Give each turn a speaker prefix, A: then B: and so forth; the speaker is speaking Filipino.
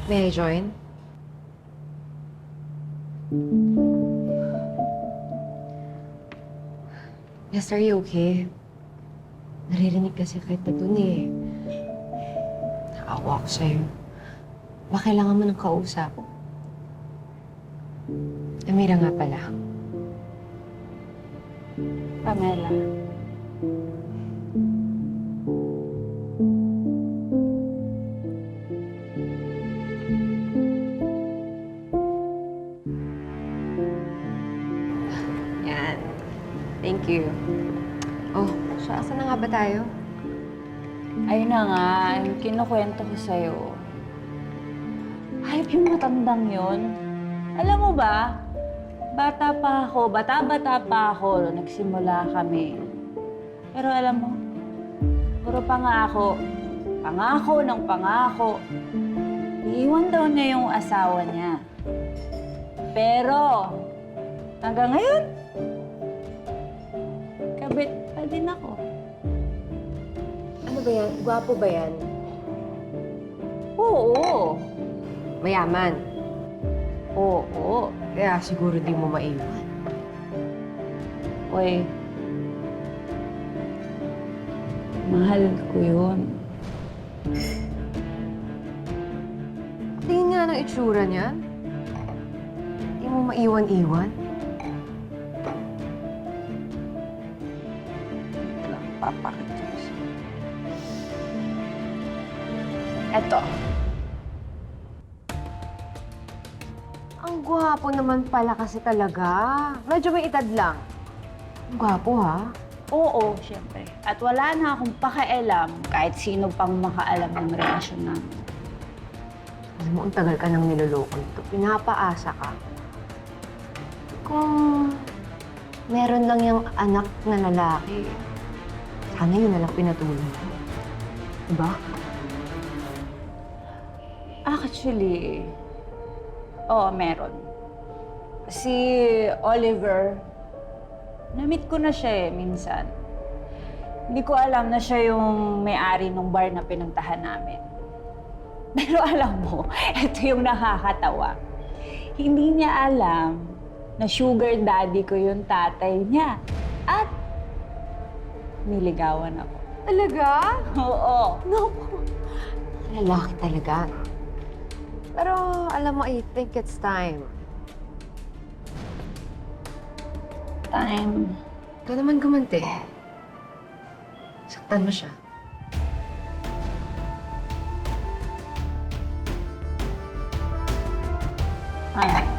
A: May I join? Yes, are you okay? Naririnig kasi kita dun eh. Naawa ako sa'yo. Baka kailangan mo ng kausap. Amira nga pala.
B: Pamela.
A: Yan. Thank you. Oh, siya, asan na nga ba tayo?
B: Ayun na nga, yung kinukwento ko sa'yo. Hayop yung matandang yun. Alam mo ba, bata-bata pa ako, nagsimula kami. Pero alam mo, puro pangako ng pangako. Iiwan daw niya yung asawa niya. Pero, hanggang ngayon, kabit pa din ako.
A: Ano ba yan? Gwapo ba yan?
B: Oo.
A: Mayaman.
B: Oo.
A: Kaya siguro di mo maiwan.
B: Uy, mahal ko yun.
A: Tingin nga ng itsura niya. Di mo maiwan-iwan.
B: Papakita ko siya. Eto.
A: Ang gwapo naman pala kasi talaga. Medyo may edad lang. Ang gwapo, ha?
B: Oo, siyempre. At wala na akong pakialam kahit sino pang makaalam ng relasyon namin.
A: Alam mo, ang tagal ka nang niloloko nito. Pinapaasa ka. Kung meron lang yung anak na lalaki, sana yun nalang pinatuloy mo. Diba?
B: Actually, oo, meron. Si Oliver, na-meet ko na siya minsan. Hindi ko alam na siya yung may-ari ng bar na pinuntahan namin. Pero alam mo, ito yung nakakatawa. Hindi niya alam na sugar daddy ko yung tatay niya. At niligawan ako.
A: Talaga?
B: Oo.
A: Naku. Lalaki talaga. Pero alam mo, I think it's time.
B: Time.
A: Ikaw naman gumante. Saktan mo siya.
B: Ay.